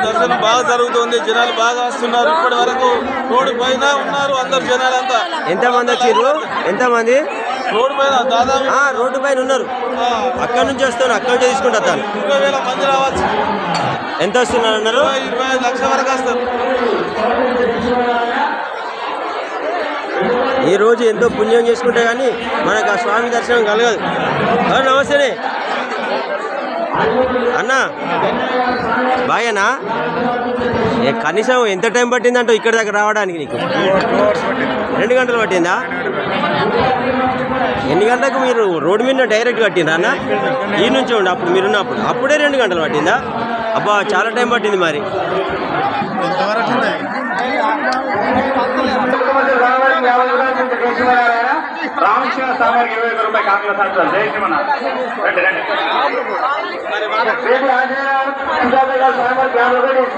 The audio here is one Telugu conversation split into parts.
దర్శనం బాగా జరుగుతుంది, జనాలు బాగా వస్తున్నారు. ఇప్పటి వరకు రోడ్డు పైన ఉన్నారు అందరు జనాలంతా. ఎంతమంది వచ్చారు? ఎంతమంది రోడ్డు పైన? దాదాపు రోడ్డు పైన ఉన్నారు. అక్కడ నుంచి వస్తాను, అక్కడ నుంచి తీసుకుంటా. 20,000 మంది రావచ్చు. ఎంత వస్తున్నారు అన్నారు? 25 లక్షల వరకు వస్తారు. ఈ రోజు ఎంతో పుణ్యం చేసుకుంటే కానీ మనకు ఆ స్వామి దర్శనం కలగదు. నమస్తేనే అన్నా, బాగేనా? కనీసం ఎంత టైం పట్టిందంటో ఇక్కడ దగ్గర రావడానికి? నీకు 2 గంటలు పట్టిందా? ఎన్ని గంటలకు మీరు రోడ్డు మీద డైరెక్ట్ కట్టిండ్రా అన్న? ఈ నుంచి ఉండి అప్పుడు మీరున్నప్పుడు అప్పుడే 2 గంటలు పట్టిందా? అబ్బా, చాలా టైం పట్టింది మరి. రామకృష్ణ స్వామికి 25 రూపాయలు కాకుల సంవత్సరాలు జయశ్రీమన్న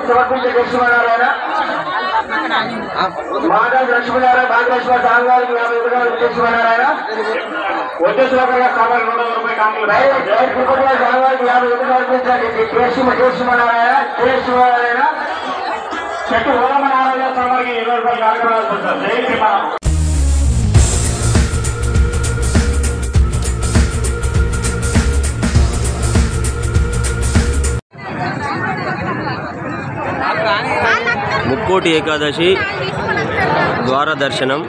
సమర్పించే కృష్ణనారాయణ మాధవ లక్ష్మీనారాయణ భాగ్యలక్ష్మి స్వామివారికి 50 రూపాయలు కృష్ణనారాయణ వడ్డేశ్వరంగా స్వామికి 200 రూపాయలు కాకుల స్వామివారికి 50 రూపాయలు కృష్ణనారాయణ కృష్ణనారాయణ చెట్టు ఓలమనారాయణ స్వామికి 20 రూపాయలు కార్యక్రమాలు జయశ్రీమన్న. ముక్కోటి ఏకాదశి ద్వార దర్శనం.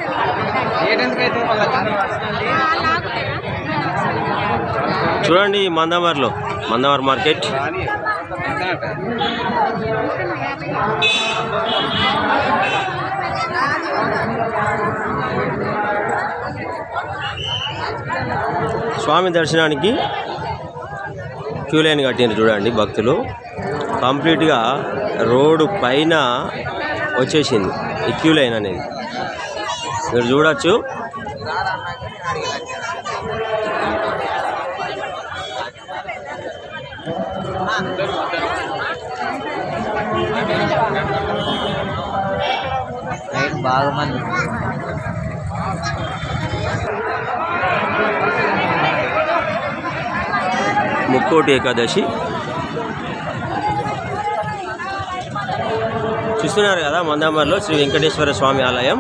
చూడండి మందమర్లో, మందమర్ మార్కెట్. స్వామి దర్శనానికి క్యూ లైన్ కట్టింది చూడండి భక్తులు. కంప్లీట్గా రోడ్డు పైన వచ్చేసింది ఈ క్యూ లైన్ అనేది, మీరు చూడొచ్చు. బాగా మంది ముక్కోటి ఏకాదశి చూస్తున్నారు కదా. మందామర్లో శ్రీ వెంకటేశ్వర స్వామి ఆలయం.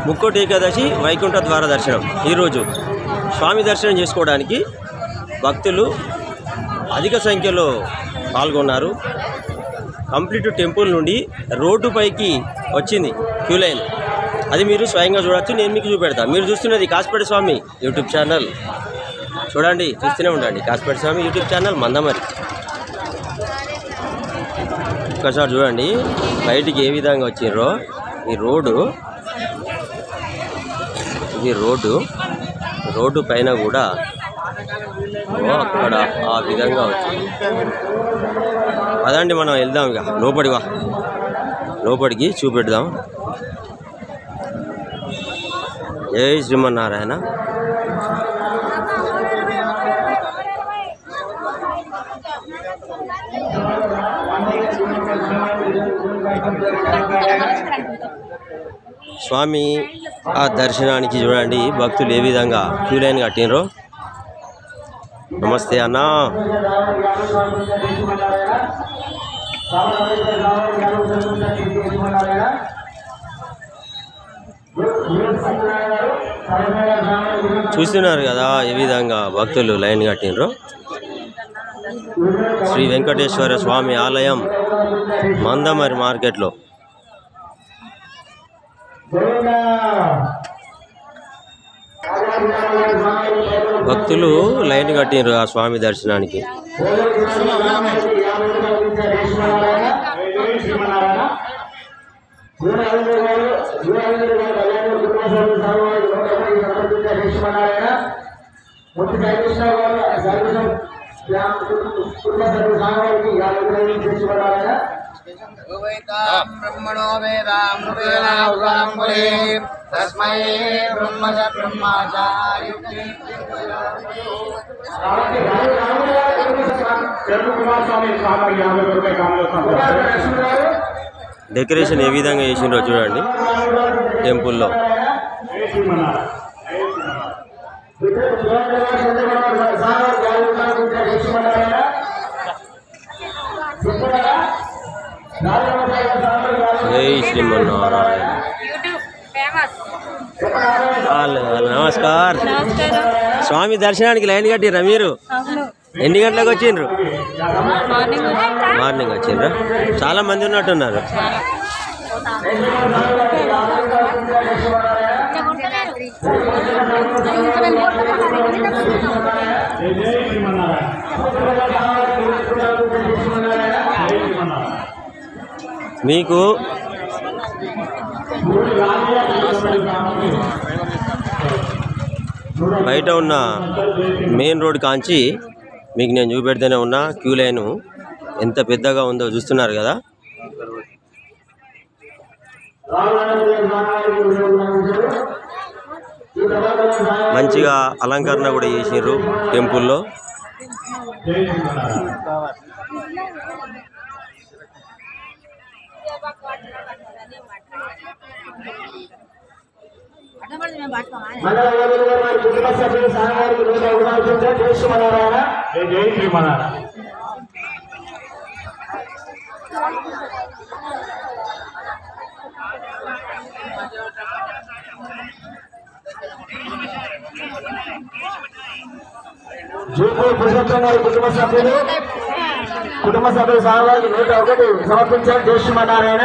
ముక్కోటి ఏకాదశి వైకుంఠ ద్వార దర్శనం. ఈరోజు స్వామి దర్శనం చేసుకోవడానికి భక్తులు అధిక సంఖ్యలో పాల్గొన్నారు. కంప్లీట్ టెంపుల్ నుండి రోడ్డు పైకి వచ్చింది క్యూ లైన్. అది మీరు స్వయంగా చూడవచ్చు, నేను మీకు చూపెడతాను. మీరు చూస్తున్నది కాసిపేట స్వామి యూట్యూబ్ ఛానల్. చూడండి, చూస్తూనే ఉండండి. కాసిపేట స్వామి యూట్యూబ్ ఛానల్ మందమరి. ఒక్కసారి చూడండి బయటికి ఏ విధంగా వచ్చిర్రో. ఈ రోడ్డు, ఇది రోడ్డు పైన కూడా అక్కడ ఆ విధంగా వచ్చింది. అదండి, మనం వెళ్దాం ఇక లోపలికి చూపెడదాం. జై శ్రీమన్నారాయణ. స్వామి ఆ దర్శనానికి చూడండి భక్తులు ఏ విధంగా క్యూ లైన్ కట్టినరో. నమస్తే అన్నా. చూస్తున్నారు కదా ఏ విధంగా భక్తులు లైన్ కట్టినరో. శ్రీ వెంకటేశ్వర స్వామి ఆలయం మందమరి మార్కెట్లో భక్తులు లైన్ కట్టినారు ఆ స్వామి దర్శనానికి. ब्रह्मणो वेदामृतेनावसाम्बुले तस्मै ब्रह्मचार्युक्ते డెకరేషన్ ఏ విధంగా చేసిండ్రో చూడండి టెంపుల్లో. Gracias. జై శ్రీమన్నారాయణ. నమస్కార్. స్వామి దర్శనానికి లైన్ కట్టిర్రా మీరు? ఎన్ని గంటలకు వచ్చిండ్రు? మార్నింగ్ వచ్చిండ్రా? చాలా మంది ఉన్నట్టున్నారు. మీకు బయట ఉన్న మెయిన్ రోడ్ కాంచి మీకు నేను చూపెడితేనే ఉన్నా క్యూ లైన్ ఎంత పెద్దగా ఉందో చూస్తున్నారు కదా. మంచిగా అలంకరణ కూడా చేసిర్రు టెంపుల్లో. కుటుంబ సభ్యులు స్వామివారికి 101 సమర్పించారు. జై శ్రీమన్నారాయణ.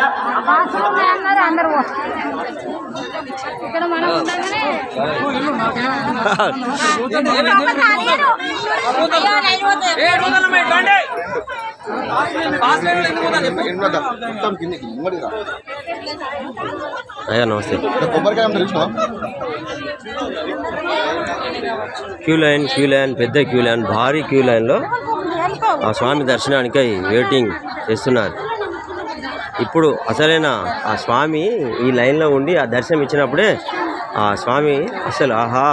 అయ్యా నమస్తే. క్యూ లైన్ పెద్ద క్యూ లైన్, భారీ క్యూ లైన్లో ఆ స్వామి దర్శనానికై వెయిటింగ్ చేస్తున్నారు. ఇప్పుడు అసలైన ఆ స్వామి ఈ లైన్లో ఉండి ఆ దర్శనం ఇచ్చినప్పుడే ఆ స్వామి అసలు ఆహా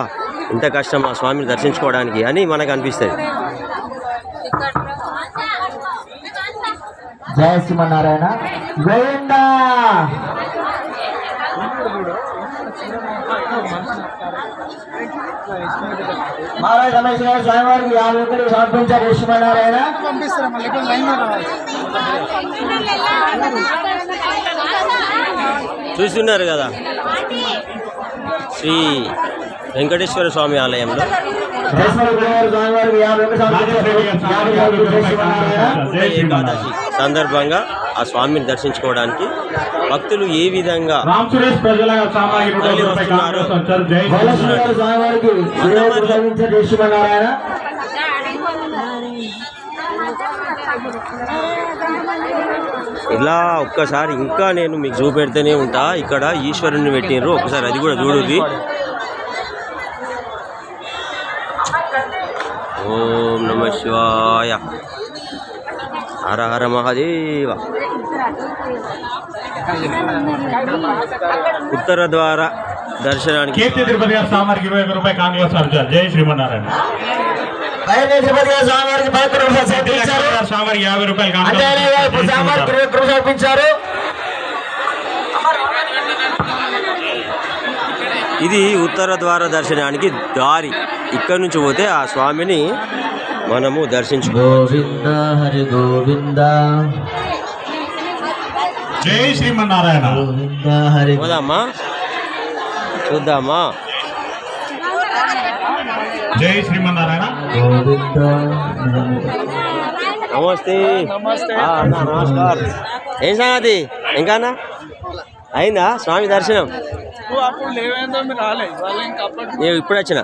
ఇంత కష్టం ఆ స్వామిని దర్శించుకోవడానికి అని మనకు అనిపిస్తుంది. జై శ్రీమన్నారాయణ. గోవిందా. మహారాజ్ రమేష్ గారు స్వామివారికి 51 సమర్పించారు. జై శ్రీమన్నారాయణ. చూస్తున్నారు కదా శ్రీ వెంకటేశ్వర స్వామి ఆలయంలో ఏకాదశి సందర్భంగా ఆ స్వామిని దర్శించుకోవడానికి భక్తులు ఏ విధంగా వస్తున్నారో ఇలా ఒక్కసారి ఇంకా నేను మీకు చూపెడితేనే ఉంటా. ఇక్కడ ఈశ్వరుని పెట్టినరు, ఒకసారి అది కూడా చూడుది. ఓం నమ శివాయ. హర హర మహాదేవ. ఉత్తర ద్వార దర్శనానికి కీర్తి తిరుపతి గారు స్వామివారికి 21 రూపాయలు కాంగ్రెస్ అర్జున్. జై శ్రీమన్నారాయణ. తిరుపతి గారు స్వామివారికి 11 రూపాయలు స్వామివారికి 50 రూపాయలు సమర్పించారు. ఇది ఉత్తర ద్వార దర్శనానికి దారి. ఇక్కడి నుంచి పోతే ఆ స్వామిని మనము దర్శించుకోవచ్చు. గోవింద హరి గోవింద. జై శ్రీమన్నారాయణ. గోవింద హరి. పోదామా చూద్దామా. జై శ్రీమన్నారాయణ. గోవింద. నమస్తే అన్నా, నమస్కారం. ఏం సంగతి ఇంకానా అయిందా స్వామి దర్శనం? నేను ఇప్పుడు వచ్చిన.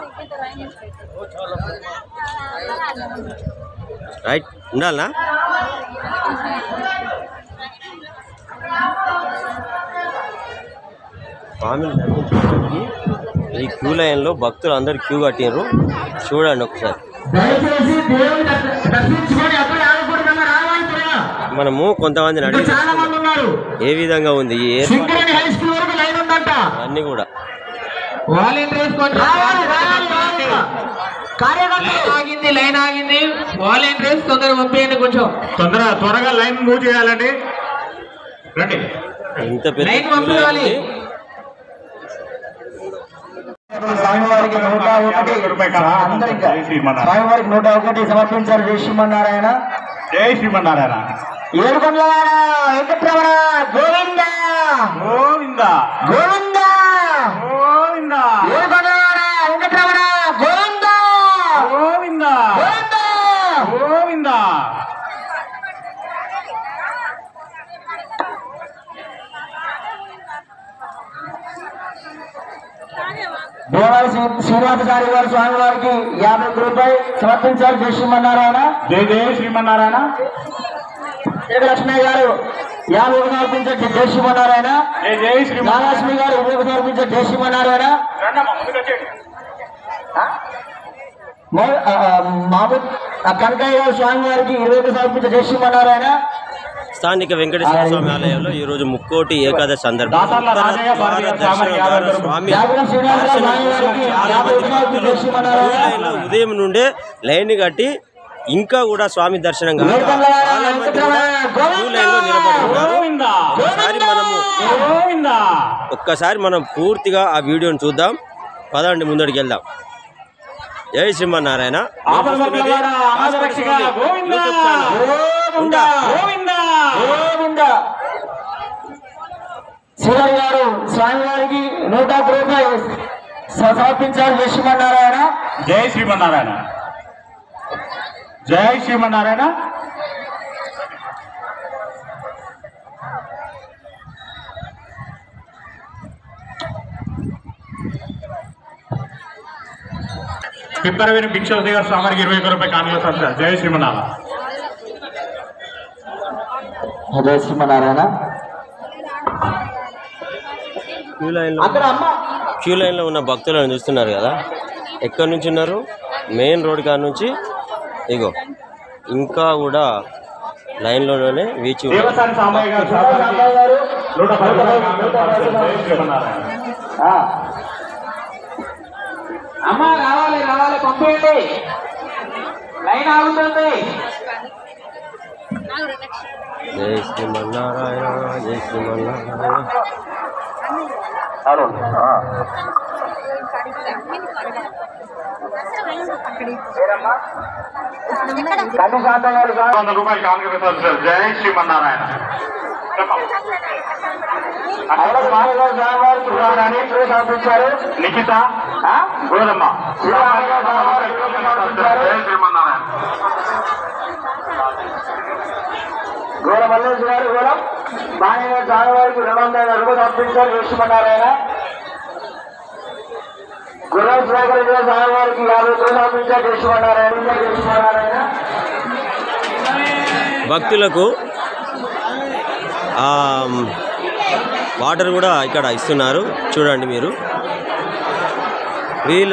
రైట్ ఉండాలనా? స్వామిని దర్శించుకోవడానికి ఈ క్యూ లైన్లో భక్తులు అందరు క్యూ కట్టినారు. చూడండి ఒకసారి. మనము కొంతమందిని అడిగి ఏ విధంగా ఉంది అన్నీ కూడా. ఆగింది, లైన్ ఆగింది. వాలంటీర్స్ తొందరగా పంపించండి, కొంచెం త్వరగా లైన్ మూవ్ చేయాలండి. రండి. ఇంత పెద్ద లైన్ పంపించాలి. స్వామివారికి 101 సమర్పించారు. జై శ్రీమన్నారాయణ. జై శ్రీమన్నారాయణ. ఏడుకొండలవాడ వెంకటరమణ గోవింద గోవింద గోవింద గోవింద ఏడుకొండలవాడ వెంకటరమణ గోవింద గోవింద గోవింద గోవింద దేవాల శ్రీనివాసచారి గారు స్వామి వారికి 50 రూపాయలు సమర్పించారు. జై శ్రీమన్నారాయణ. జై జై శ్రీమన్నారాయణ. లక్ష్మయ్య గారు 50 సమర్పించారు. జై శ్రీమన్నారాయణ. జై జై శ్రీమన్నారాయణ. మహాలక్ష్మి గారు 20 సమర్పించారు. జై శ్రీమన్నారాయణ. మామూలు కనకయ్య గారు స్వామి వారికి 20 సమర్పించారు. జై శ్రీమన్నారాయణ. స్థానిక వెంకటేశ్వర స్వామి ఆలయంలో ఈరోజు ముక్కోటి ఏకాదశి సందర్భంగా ఉదయం నుండే లైన్ కట్టి ఇంకా కూడా స్వామి దర్శనం ఒక్కసారి మనం పూర్తిగా ఆ వీడియోని చూద్దాం. పదండి ముందడికి వెళ్దాం. జై శ్రీమన్నారాయణ. శ్రీహరి గారు స్వామివారికి 100 రూపాయలు సమర్పించారు. జై శ్రీమన్నారాయణ. జై శ్రీమన్నారాయణ. జై శ్రీమన్నారాయణ. పిప్పరవేణి భిక్షవతి గారు స్వామికి 21 రూపాయలు కానుకలు సార్. జై శ్రీమన్నారాయణ. జై శ్రీమన్నారాయణ. క్యూ లైన్లో ఉన్న భక్తులను చూస్తున్నారు కదా, ఎక్కడి నుంచి ఉన్నారు? మెయిన్ రోడ్ కాడ నుంచి ఇగో ఇంకా కూడా లైన్లోనే వేచి అమ్మా రావాలి రావాలి పంపేయండి. లైన్ ఆగుతుంది. జై శ్రీమన్నారాయణ. జై శ్రీమన్నారాయణ. రూపాయలు కానుక సార్. జై శ్రీమన్నారాయణ. లిఖిత గోదమ్మ. జై శ్రీమన్నారాయణ. గోడ మల్లేశ్వర గారు కూడా బాణి స్వామివారికి 200 రూపాయలు సమర్పించారు. జై శ్రీమన్నారాయణ. గురువారి స్వామివారికి 50 రూపాయలు సమర్పించారు. జై శ్రీమన్నారాయణ. జై శ్రీమన్నారాయణ. భక్తులకు వాటర్ కూడా ఇక్కడ ఇస్తున్నారు. చూడండి మీరు, వీళ్ళ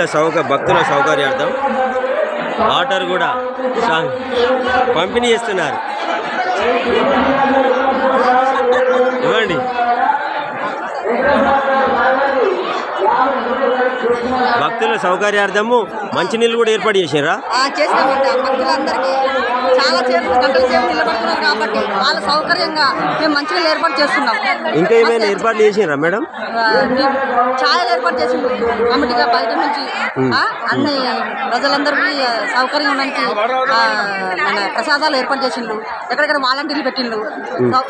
భక్తుల సౌకర్యార్థం వాటర్ కూడా పంపిణీ చేస్తున్నారు. ఇవ్వండి. భక్తుల సౌకర్యార్థము మంచినీళ్ళు కూడా ఏర్పాటు చేసారా? చేసామంట. భక్తులందరికీ చాలా గంటల సేపు నిలబడుతున్నారు కాబట్టి వాళ్ళ సౌకర్యంగా మేము మంచినీళ్ళు ఏర్పాటు చేస్తున్నాం. ఇంకా ఏమైనా ఏర్పాట్లు చేసినారా మేడం? ఛాయలు ఏర్పాటు చేసిండు కమిటీగా బయట నుంచి అన్ని ప్రజలందరికీ సౌకర్యం ఉండడానికి మన ప్రసాదాలు ఏర్పాటు చేసిండు. ఎక్కడెక్కడ వాలంటీర్లు పెట్టిండు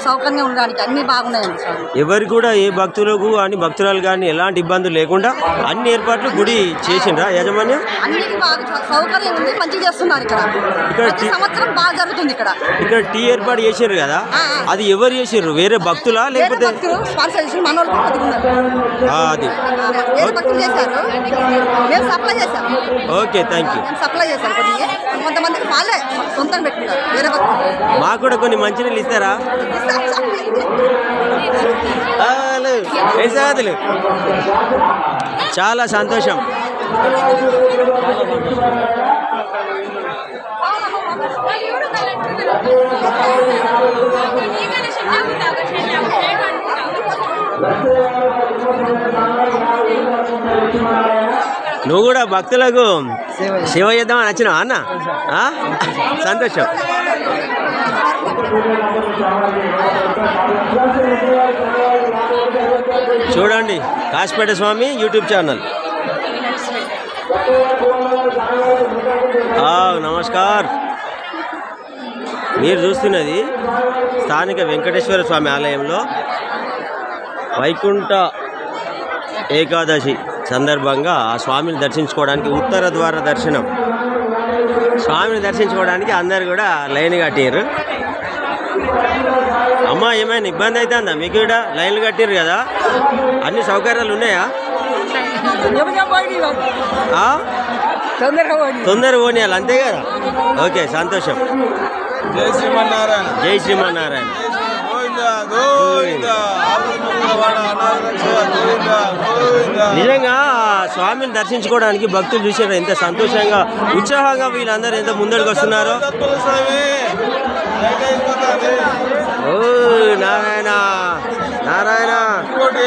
సౌకర్యంగా ఉండడానికి. అన్ని బాగున్నాయండి సార్. ఎవరు కూడా ఏ భక్తులకు కానీ భక్తురాలు కానీ ఎలాంటి ఇబ్బందులు లేకుండా అన్ని ఏర్పాట్లు గుడి చేసిండ్రా యాజమాన్యం? అన్నిటి బాగా సౌకర్యం ఉంది, మంచిగా చేస్తున్నారు. ఇక్కడ ప్రతి సంవత్సరం బాగా జరుగుతుంది. ఇక్కడ టీ ఏర్పాటు చేసారు కదా, అది ఎవరు చేసారు? వేరే భక్తులా లేకపోతే స్పాన్సర్ చేసి మన అది వేరే భక్తులు చేశారు, మేము సప్లై చేశాము. Okay, thank you. సప్లై చేశారు. కొంతమందికి వాళ్ళే సొంతంగా పెట్టుకున్నారు వేరే భక్తులు. మాకు కూడా కొన్ని మంచినీళ్ళు ఇస్తారా? చాలా సంతోషం. నువ్వు కూడా భక్తులకు సేవ చేద్దామని వచ్చినావా అన్న? సంతోషం. చూడండి, కాశీపేట స్వామి యూట్యూబ్ ఛానల్. నమస్కార్. మీరు చూస్తున్నది స్థానిక వెంకటేశ్వర స్వామి ఆలయంలో వైకుంఠ ఏకాదశి సందర్భంగా ఆ స్వామిని దర్శించుకోవడానికి ఉత్తర ద్వార దర్శనం. స్వామిని దర్శించుకోవడానికి అందరు కూడా లైన్ కట్టారు. అమ్మ ఏమైనా ఇబ్బంది అవుతుందా మీకు? కూడా లైన్లు కట్టారు కదా, అన్ని సౌకర్యాలు ఉన్నాయా? తొందరగా పోనీయాలి అంతే కదా. ఓకే, సంతోషం. జై శ్రీమన్నారాయణ. జై శ్రీమన్నారాయణ. నిజంగా స్వామిని దర్శించుకోవడానికి భక్తులు చూసారు ఎంత సంతోషంగా ఉత్సాహంగా వీళ్ళందరూ ఎంత ముందడికి వస్తున్నారో. ఓ నారాయణ నారాయణ.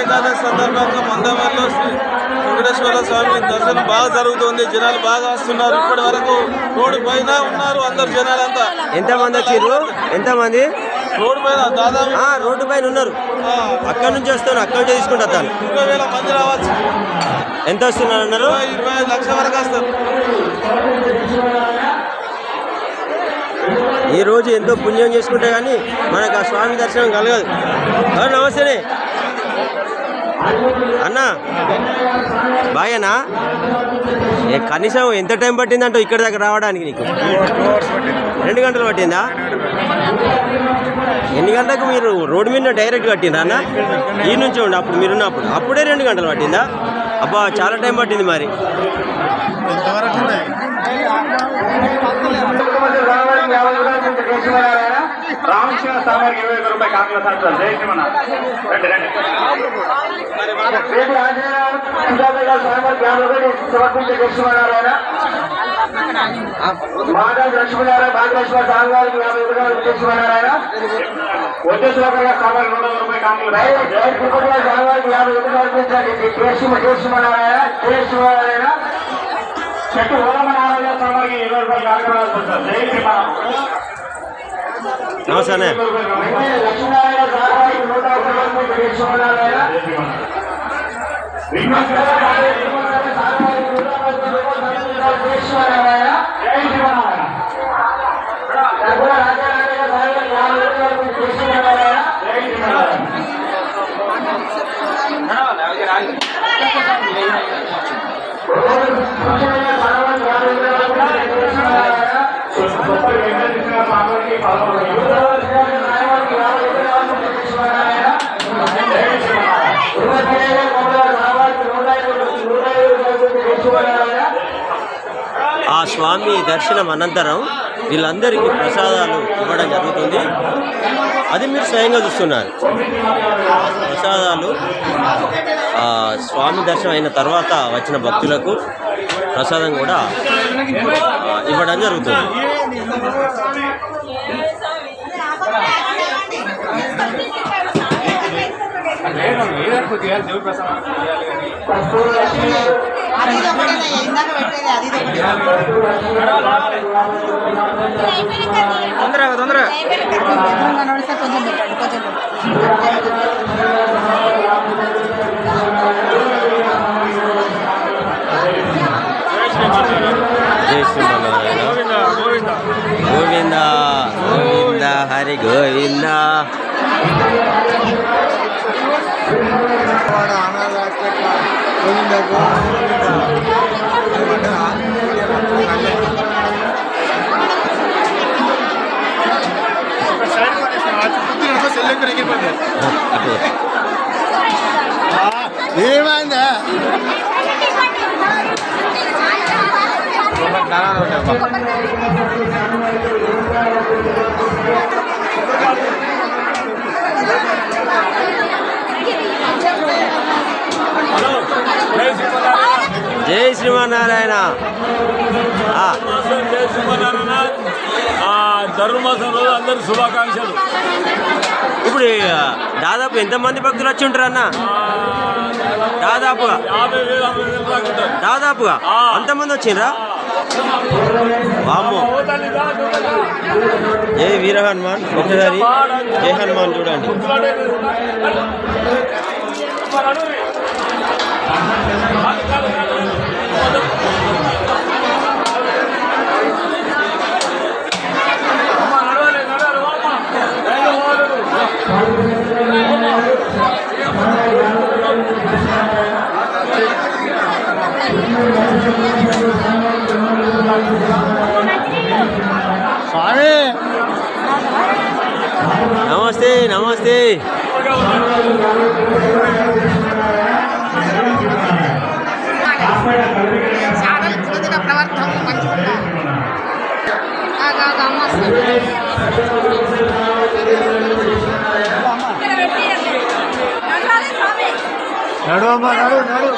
ఏకాదశి సందర్భంగా మందమర్లో వెంకటేశ్వర స్వామి దర్శనం బాగా జరుగుతుంది. జనాలు బాగా వస్తున్నారు. ఇప్పటి వరకు రోడ్డు పైన ఉన్నారు అందరు జనాలంతా. ఎంతమంది వచ్చారు? ఎంతమంది? రోడ్డు పైన దాదాపు రోడ్డు పైన ఉన్నారు. అక్కడి నుంచి వస్తాను, అక్కడి నుంచి తీసుకుంటా. 20,000 మంది రావచ్చు. ఎంత వస్తున్నారు అన్నారు? 25 లక్షల వరకు వస్తారు. ఈ రోజు ఎంతో పుణ్యం చేసుకుంటే కానీ మనకు ఆ స్వామి దర్శనం కలగదు. నమస్తేనే అన్నా, బాగేనా? కనీసం ఎంత టైం పట్టిందంటో ఇక్కడ దగ్గర రావడానికి? నీకు 2 గంటలు పట్టిందా? ఎన్ని గంటలకు మీరు రోడ్డు మీద డైరెక్ట్ కట్టిండ్రా అన్న? ఈ నుంచి ఉండి అప్పుడు మీరున్నప్పుడు అప్పుడే 2 గంటలు పట్టిందా? అబ్బా, చాలా టైం పట్టింది మరి. రామకృష్ణ స్వామికి 25 రూపాయలు కాంగ్రెస్ సంస్థ. జై శ్రీమన్నారాయణ. మాధవ లక్ష్మీనారాయణ భాగ్యలక్ష్మి సాంగారికి 50 రూపాయలు లక్ష్మీనారాయణ. వచ్చేశ్వర స్వామికి 200 రూపాయలు కాంగ్రెస్. జై కుటుంబ సాంగారికి 50 రూపాయలు లక్ష్మీనారాయణ. జయశ్రీనారాయణ. చెట్టు ఓలమనారాయణ స్వామికి 20 రూపాయలు కాంగ్రెస్. జై శ్రీమన్నారాయణ. నమస్తే. లక్ష్మీనారాయణ సాంగారికి 101 రూపాయలు లక్ష్మీనారాయణ. ఆ స్వామి దర్శనం అనంతరం వీళ్ళందరికీ ప్రసాదాలు ఇవ్వడం జరుగుతుంది. అది మీరు స్వయంగా చూస్తున్నారు. ప్రసాదాలు స్వామి దర్శనం అయిన తర్వాత వచ్చిన భక్తులకు ప్రసాదం కూడా ఇవ్వడం జరుగుతుంది. తొందరగా జై శ్రీమన్నారాయణ. గోవింద గోవింద హరి గోవింద. ఏమైందా? జై శ్రీమన్నారాయణ. జై శ్రీమన్నారాయణ. ధనుర్మాసం రోజు అందరు శుభాకాంక్షలు. ఇప్పుడు దాదాపు ఎంతమంది భక్తులు వచ్చి ఉంటారు అన్న? దాదాపుగా అంతమంది వచ్చిండ్రా? వామ్మో. జై వీర హనుమాన్. ఒకసారి జై హనుమాన్ చూడండి. నమస్తే నమస్తే నడువమ్మా నడు నడు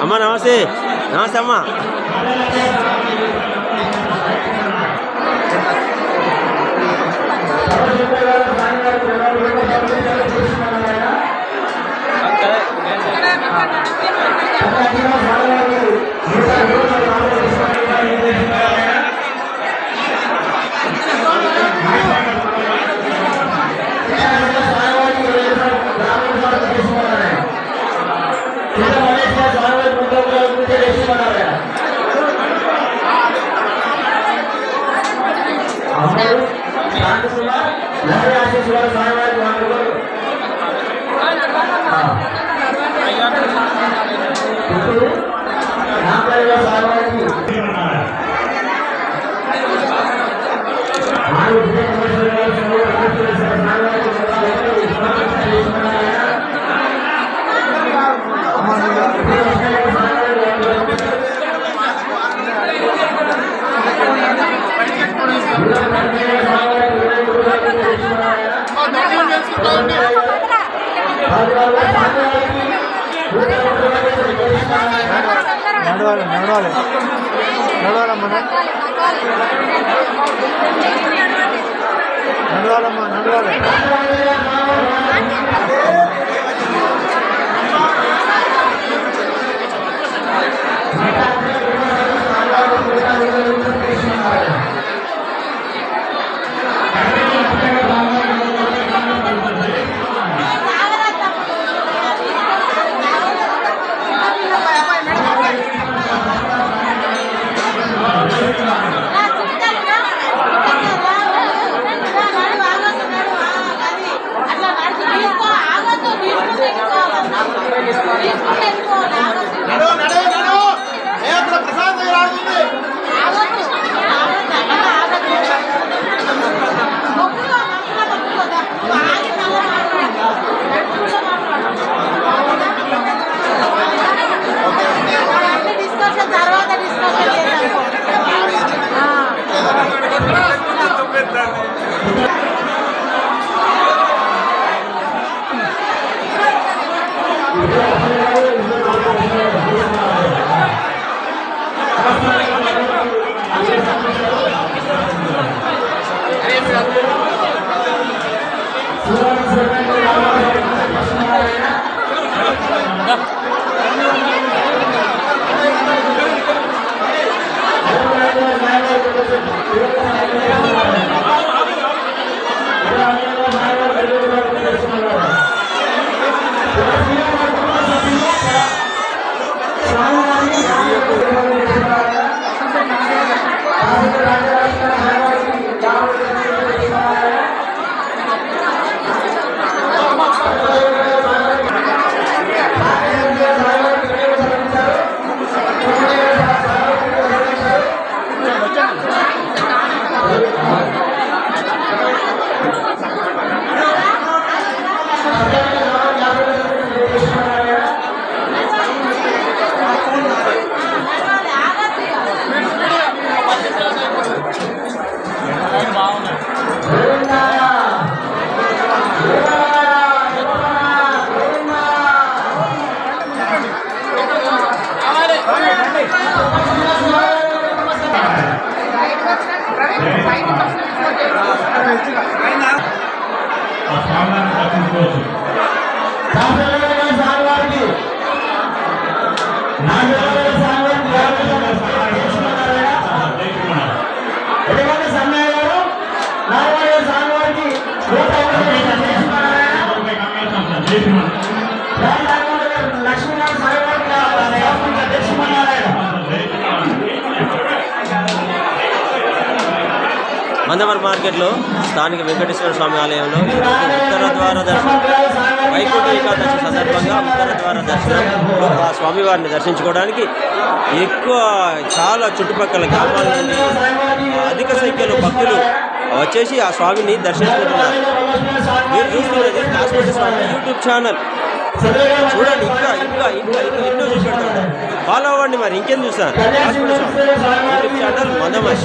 అమ్మ నమస్తే నమస్తే అమ్మ నడవాలి నడవాలి నడవాలమ్మా నడవాలమ్మా నడవాలి అట్లా ఆ స్వామివారిని దర్శించుకోవచ్చు. స్వామివారికి మందమరి మార్కెట్లో స్థానిక వెంకటేశ్వర స్వామి ఆలయంలో ఉత్తర ద్వార దర్శనం వైకుంఠ ఏకాదశి సందర్భంగా ఉత్తర ద్వార దర్శనంలో ఆ స్వామివారిని దర్శించుకోవడానికి చాలా చుట్టుపక్కల గ్రామాల నుండి అధిక సంఖ్యలో భక్తులు వచ్చేసి ఆ స్వామిని దర్శించుకుంటున్నారు. మీరు చూస్తున్నది కాశ్మీర్ స్వామి యూట్యూబ్ ఛానల్. చూడండి, ఇంకా ఇంకా ఇంకా ఇంకా ఎన్నో చూపెడతాడు. ఫాలో అవ్వండి. మరి ఇంకేం చూస్తారు? కాశ్మీర్ స్వామి యూట్యూబ్ ఛానల్ మందమరి.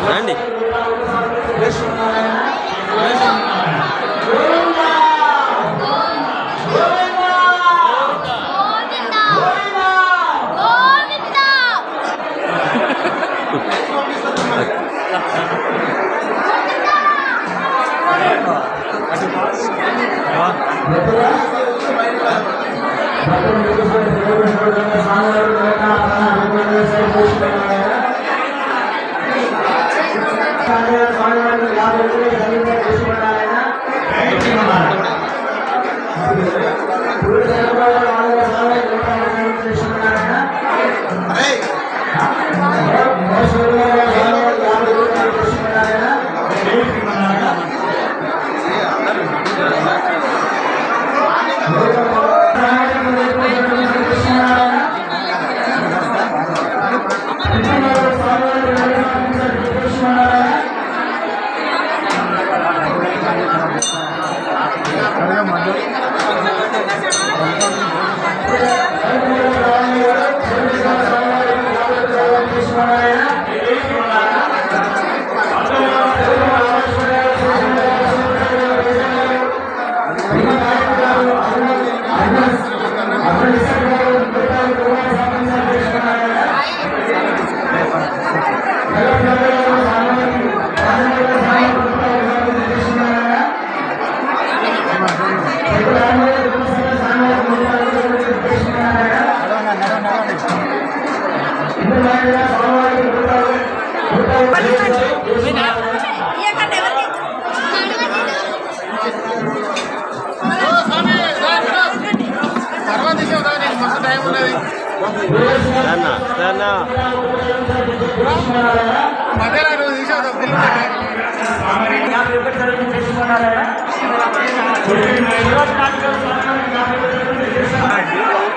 రండి.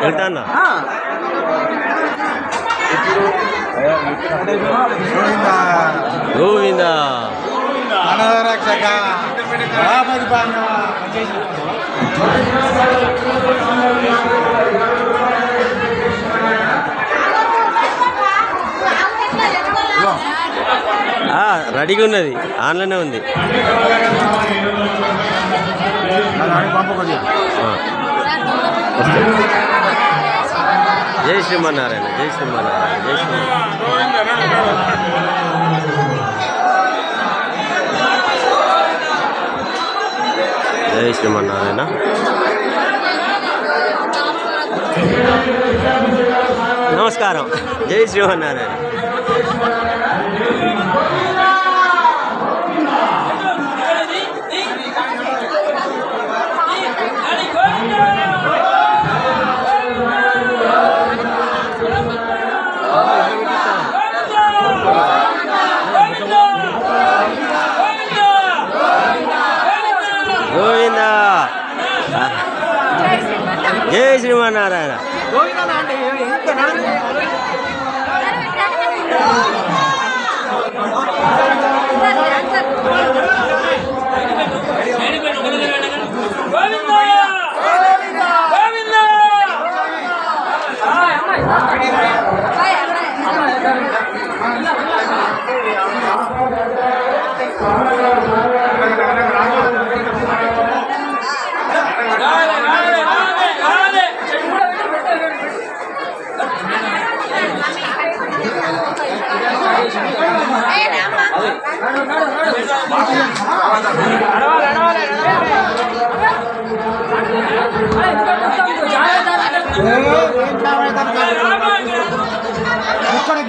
వెళ్తా అన్న గోవింద రక్షక రెడీగా ఉన్నది, ఆన్లైనే ఉంది. జై శ్రీమన్నారాయణ, జై శ్రీమన్నారాయణ, జై శ్రీమన్నారాయణ, జై శ్రీమన్నారాయణ. నమస్కారం. జై శ్రీమన్నారాయణ. గోవింద జై శ్రీమన్నారాయణ.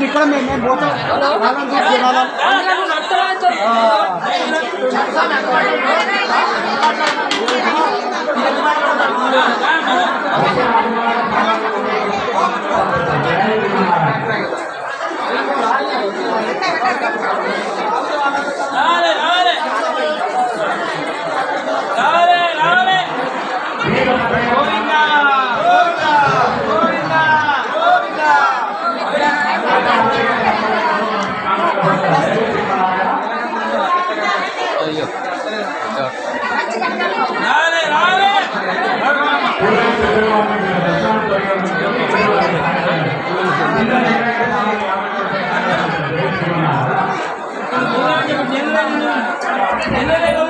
ఇక్కడ మేము పోతాం. Gracias.